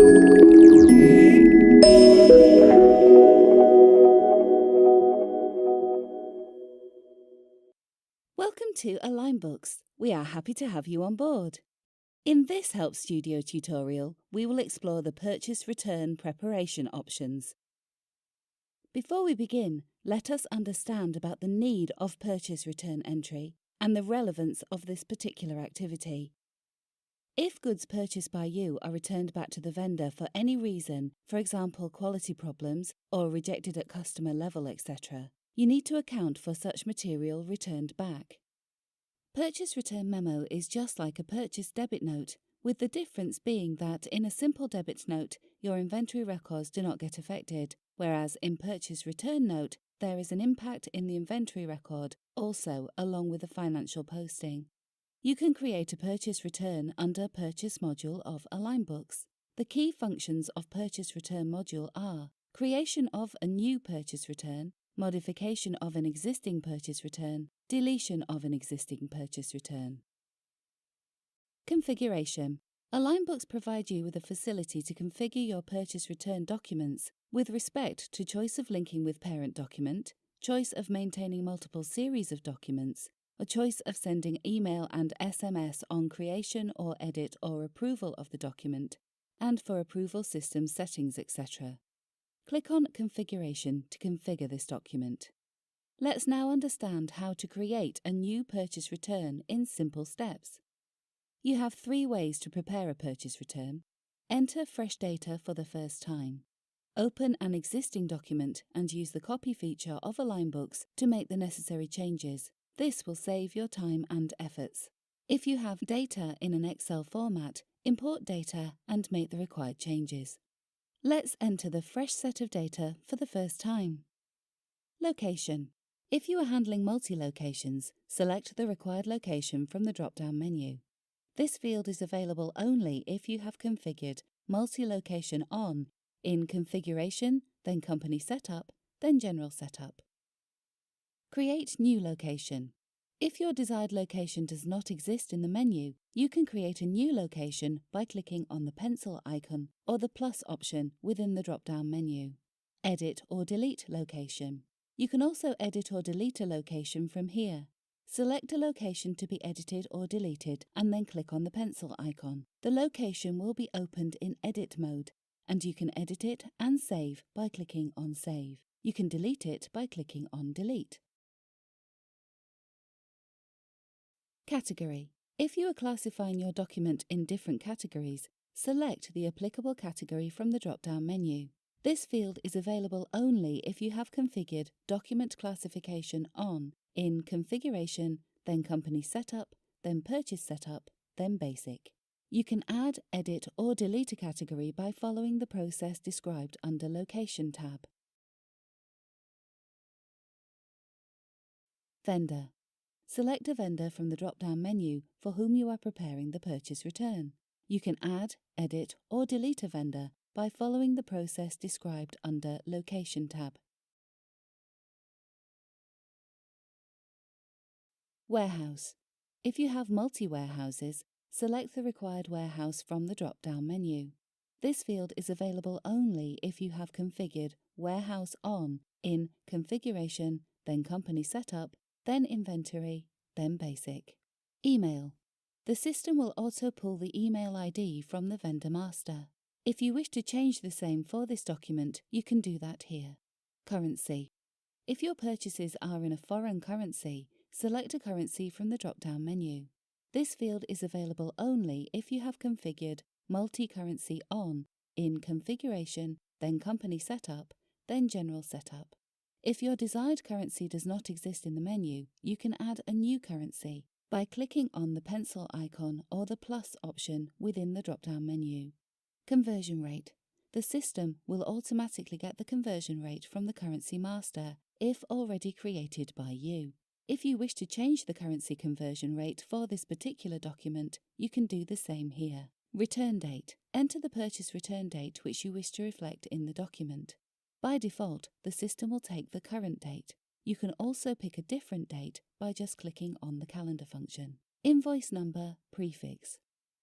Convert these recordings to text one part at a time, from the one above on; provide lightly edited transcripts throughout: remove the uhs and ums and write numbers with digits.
Welcome to AlignBooks. We are happy to have you on board. In this Help Studio tutorial, we will explore the purchase return preparation options. Before we begin, let us understand about the need of purchase return entry and the relevance of this particular activity. If goods purchased by you are returned back to the vendor for any reason, for example quality problems or rejected at customer level, etc., you need to account for such material returned back. Purchase return memo is just like a purchase debit note, with the difference being that in a simple debit note, your inventory records do not get affected, whereas in purchase return note, there is an impact in the inventory record, also along with the financial posting. You can create a purchase return under Purchase module of AlignBooks. The key functions of Purchase Return module are creation of a new purchase return, modification of an existing purchase return, deletion of an existing purchase return. Configuration. AlignBooks provide you with a facility to configure your purchase return documents with respect to choice of linking with parent document, choice of maintaining multiple series of documents, a choice of sending email and SMS on creation or edit or approval of the document, and for approval system settings, etc. Click on Configuration to configure this document. Let's now understand how to create a new purchase return in simple steps. You have 3 ways to prepare a purchase return. Enter fresh data for the first time. Open an existing document and use the copy feature of AlignBooks to make the necessary changes. This will save your time and efforts. If you have data in an Excel format, import data and make the required changes. Let's enter the fresh set of data for the first time. Location. If you are handling multi-locations, select the required location from the drop-down menu. This field is available only if you have configured multi-location on in Configuration, then Company Setup, then General Setup. Create new location. If your desired location does not exist in the menu, you can create a new location by clicking on the pencil icon or the plus option within the drop-down menu. Edit or delete location. You can also edit or delete a location from here. Select a location to be edited or deleted and then click on the pencil icon. The location will be opened in edit mode, and you can edit it and save by clicking on Save. You can delete it by clicking on Delete. Category. If you are classifying your document in different categories, select the applicable category from the drop-down menu. This field is available only if you have configured Document Classification on in Configuration, then Company Setup, then Purchase Setup, then Basic. You can add, edit or delete a category by following the process described under Location tab. Vendor. Select a vendor from the drop-down menu for whom you are preparing the purchase return. You can add, edit or delete a vendor by following the process described under Location tab. Warehouse. If you have multi-warehouses, select the required warehouse from the drop-down menu. This field is available only if you have configured Warehouse on in Configuration, then Company Setup, then Inventory, then Basic. Email. The system will auto pull the email ID from the vendor master. If you wish to change the same for this document, you can do that here. Currency. If your purchases are in a foreign currency, select a currency from the drop-down menu. This field is available only if you have configured Multi-Currency on in Configuration, then Company Setup, then General Setup. If your desired currency does not exist in the menu, you can add a new currency by clicking on the pencil icon or the plus option within the drop-down menu. Conversion rate. The system will automatically get the conversion rate from the currency master if already created by you. If you wish to change the currency conversion rate for this particular document, you can do the same here. Return date. Enter the purchase return date which you wish to reflect in the document. By default, the system will take the current date. You can also pick a different date by just clicking on the calendar function. Invoice number, prefix.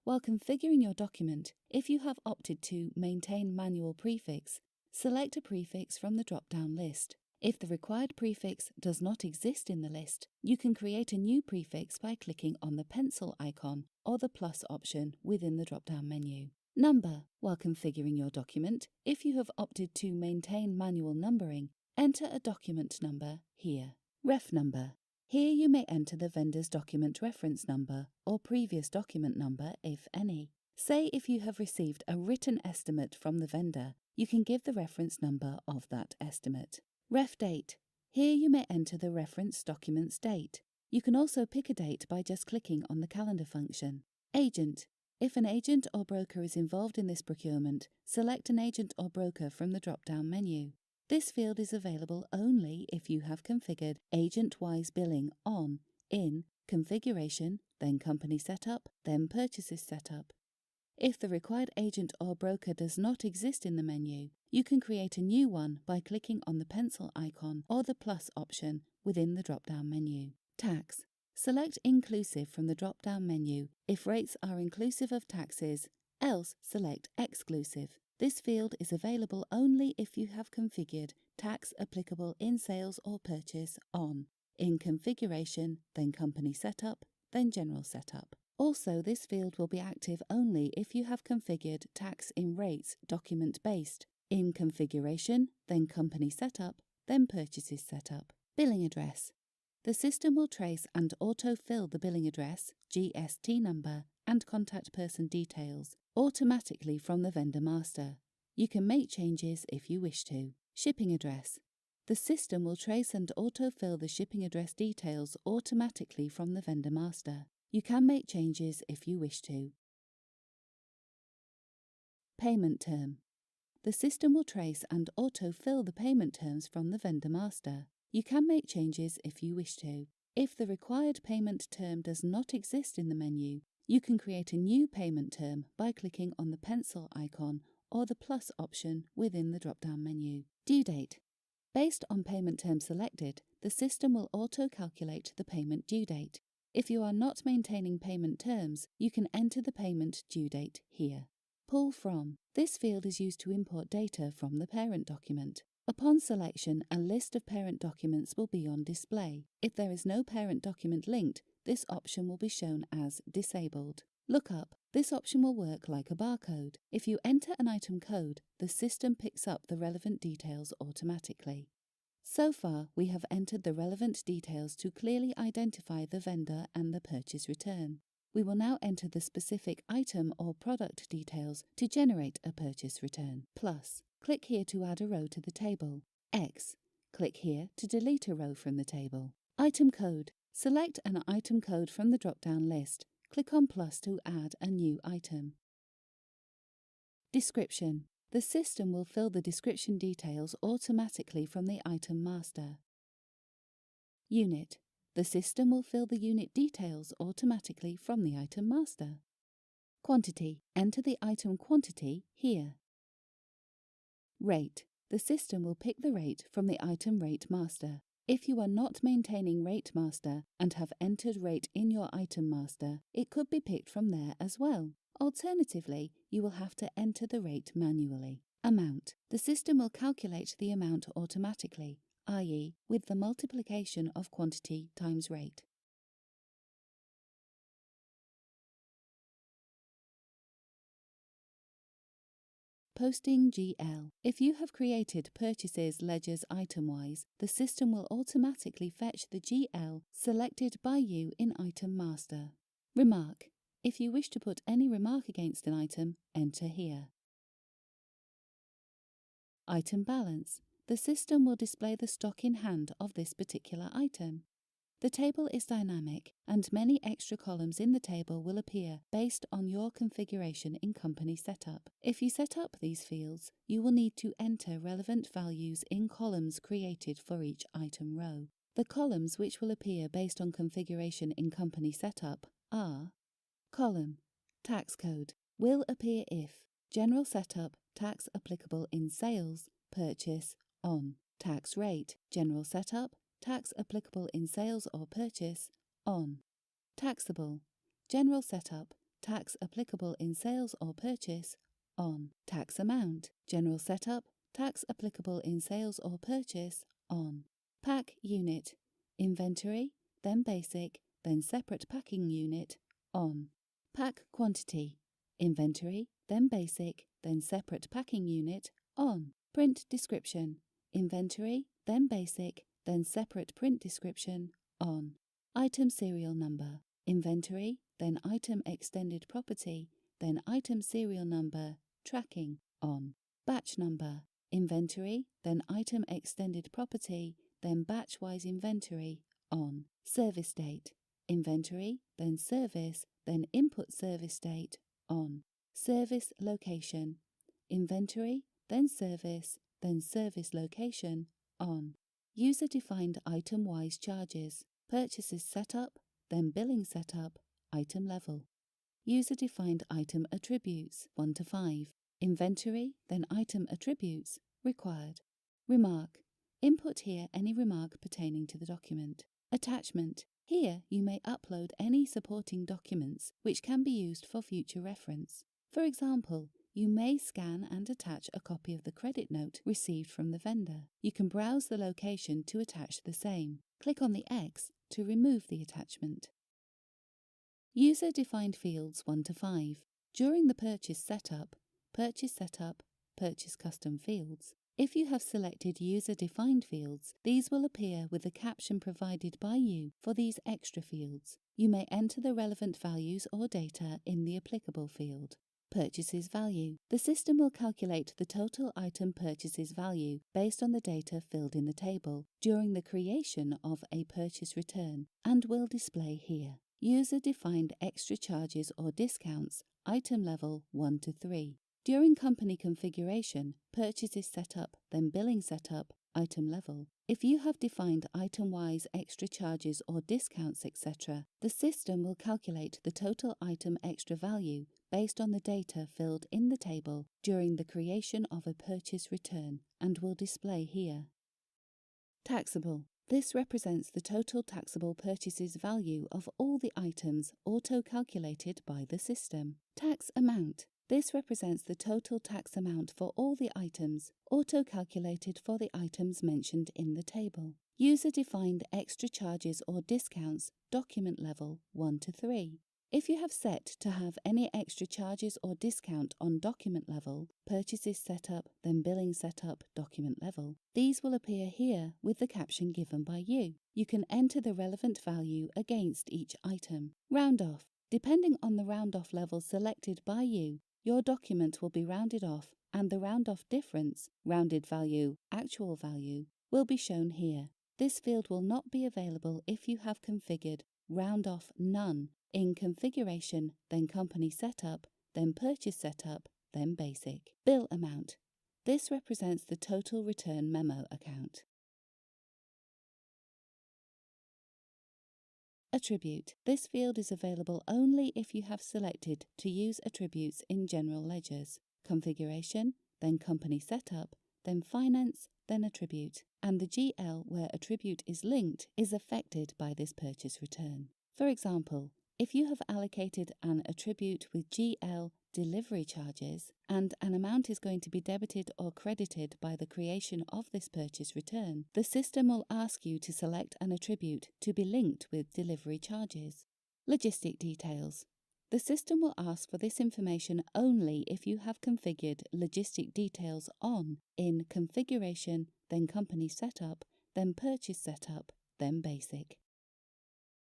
While configuring your document, if you have opted to maintain manual prefix, select a prefix from the drop-down list. If the required prefix does not exist in the list, you can create a new prefix by clicking on the pencil icon or the plus option within the drop-down menu. Number. While configuring your document, if you have opted to maintain manual numbering, enter a document number here. Ref number. Here you may enter the vendor's document reference number or previous document number, if any. Say if you have received a written estimate from the vendor, you can give the reference number of that estimate. Ref date. Here you may enter the reference document's date. You can also pick a date by just clicking on the calendar function. Agent. If an agent or broker is involved in this procurement, select an agent or broker from the drop-down menu. This field is available only if you have configured agent-wise billing on, in, configuration, then company setup, then purchases setup. If the required agent or broker does not exist in the menu, you can create a new one by clicking on the pencil icon or the plus option within the drop-down menu. Tax. Select Inclusive from the drop-down menu if rates are inclusive of taxes, else select Exclusive. This field is available only if you have configured tax applicable in sales or purchase on, in configuration, then company setup, then general setup. Also, this field will be active only if you have configured tax in rates document-based, in configuration, then company setup, then purchases setup. Billing address. The system will trace and auto-fill the billing address, GST number, and contact person details automatically from the vendor master. You can make changes if you wish to. Shipping address. The system will trace and auto-fill the shipping address details automatically from the vendor master. You can make changes if you wish to. Payment term. The system will trace and auto-fill the payment terms from the vendor master. You can make changes if you wish to. If the required payment term does not exist in the menu, you can create a new payment term by clicking on the pencil icon or the plus option within the drop-down menu. Due date. Based on payment term selected, the system will auto-calculate the payment due date. If you are not maintaining payment terms, you can enter the payment due date here. Pull from. This field is used to import data from the parent document. Upon selection, a list of parent documents will be on display. If there is no parent document linked, this option will be shown as disabled. Lookup. This option will work like a barcode. If you enter an item code, the system picks up the relevant details automatically. So far, we have entered the relevant details to clearly identify the vendor and the purchase return. We will now enter the specific item or product details to generate a purchase return. Plus. Click here to add a row to the table. X. Click here to delete a row from the table. Item code. Select an item code from the drop-down list. Click on plus to add a new item. Description. The system will fill the description details automatically from the item master. Unit. The system will fill the unit details automatically from the item master. Quantity. Enter the item quantity here. Rate. The system will pick the rate from the item rate master. If you are not maintaining rate master and have entered rate in your item master, it could be picked from there as well. Alternatively, you will have to enter the rate manually. Amount. The system will calculate the amount automatically, i.e., with the multiplication of quantity times rate. Posting GL. If you have created purchases ledgers item-wise, the system will automatically fetch the GL selected by you in Item Master. Remark. If you wish to put any remark against an item, enter here. Item Balance. The system will display the stock in hand of this particular item. The table is dynamic, and many extra columns in the table will appear based on your configuration in Company Setup. If you set up these fields, you will need to enter relevant values in columns created for each item row. The columns which will appear based on configuration in Company Setup are: column, tax code, will appear if General Setup, tax applicable in sales, purchase, on. Tax rate, General Setup, tax applicable in sales or purchase, on. Taxable, General Setup, tax applicable in sales or purchase, on. Tax amount, general setup, tax applicable in sales or purchase, on. Pack unit, inventory, then basic, then separate packing unit, on. Pack quantity, inventory, then basic, then separate packing unit, on. Print description, inventory, then basic, then separate print description, on. Item serial number, inventory, then item extended property, then item serial number, tracking, on. Batch number, inventory, then item extended property, then batch-wise inventory, on. Service date, inventory, then service, then input service date, on. Service location, inventory, then service location, on. User-defined item-wise charges, purchases setup, then billing setup, item level. User-defined item attributes 1 to 5, inventory, then item attributes, required. Remark, input here any remark pertaining to the document. Attachment, here you may upload any supporting documents which can be used for future reference. For example, you may scan and attach a copy of the credit note received from the vendor. You can browse the location to attach the same. Click on the X to remove the attachment. User-defined fields 1 to 5. During the purchase setup, purchase custom fields. If you have selected user-defined fields, these will appear with the caption provided by you for these extra fields. You may enter the relevant values or data in the applicable field. Purchases value. The system will calculate the total item purchases value based on the data filled in the table during the creation of a purchase return and will display here. User-defined extra charges or discounts, item level 1 to 3. During company configuration, purchases setup, then billing setup, item level. If you have defined item-wise extra charges or discounts, etc., the system will calculate the total item extra value based on the data filled in the table during the creation of a purchase return and will display here. Taxable. This represents the total taxable purchases value of all the items auto-calculated by the system. Tax amount. This represents the total tax amount for all the items, auto-calculated for the items mentioned in the table. User-defined extra charges or discounts, document level 1 to 3. If you have set to have any extra charges or discount on document level, purchases setup, then billing setup, document level, these will appear here with the caption given by you. You can enter the relevant value against each item. Round off. Depending on the round off level selected by you, your document will be rounded off and the round off difference, rounded value, actual value, will be shown here. This field will not be available if you have configured round off none in configuration, then company setup, then purchase setup, then basic. Bill amount. This represents the total return memo account. Attribute. This field is available only if you have selected to use attributes in general ledgers. Configuration, then company setup, then finance, then attribute. And the GL where attribute is linked is affected by this purchase return. For example, if you have allocated an attribute with GL delivery charges and an amount is going to be debited or credited by the creation of this purchase return, the system will ask you to select an attribute to be linked with delivery charges. Logistic details. The system will ask for this information only if you have configured logistic details on in configuration, then company setup, then purchase setup, then basic.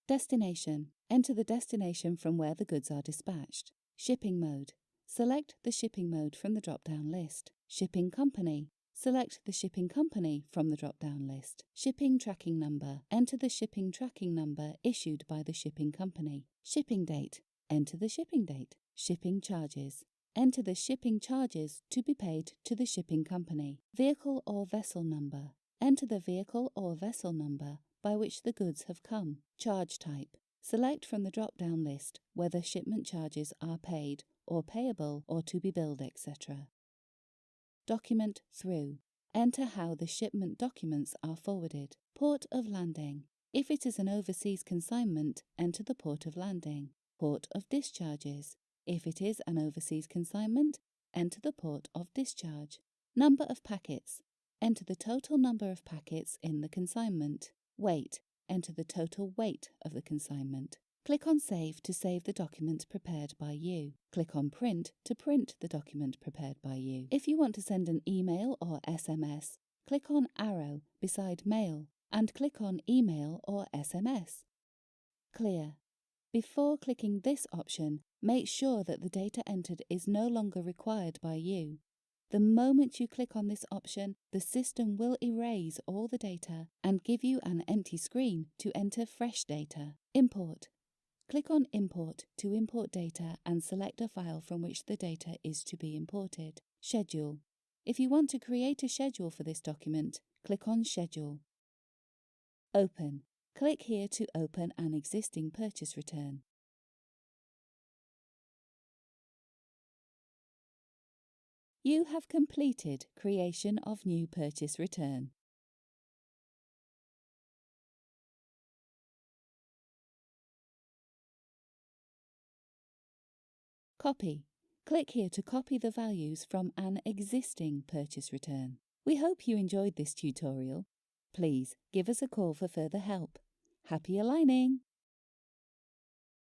Destination. Enter the destination from where the goods are dispatched. Shipping mode. Select the shipping mode from the drop-down list. Shipping company. Select the shipping company from the drop-down list. Shipping tracking number. Enter the shipping tracking number issued by the shipping company. Shipping date. Enter the shipping date. Shipping charges. Enter the shipping charges to be paid to the shipping company. Vehicle or vessel number. Enter the vehicle or vessel number by which the goods have come. Charge type. Select from the drop-down list whether shipment charges are paid or payable or to be billed, etc. Document through. Enter how the shipment documents are forwarded. Port of landing. If it is an overseas consignment, enter the port of landing. Port of discharges. If it is an overseas consignment, enter the port of discharge. Number of packets. Enter the total number of packets in the consignment. Weight. Enter the total weight of the consignment. Click on Save to save the document prepared by you. Click on Print to print the document prepared by you. If you want to send an email or SMS, click on arrow beside Mail and click on Email or SMS. Clear. Before clicking this option, make sure that the data entered is no longer required by you. The moment you click on this option, the system will erase all the data and give you an empty screen to enter fresh data. Import. Click on Import to import data and select a file from which the data is to be imported. Schedule. If you want to create a schedule for this document, click on Schedule. Open. Click here to open an existing purchase return. You have completed creation of new purchase return. Copy. Click here to copy the values from an existing purchase return. We hope you enjoyed this tutorial. Please give us a call for further help. Happy aligning!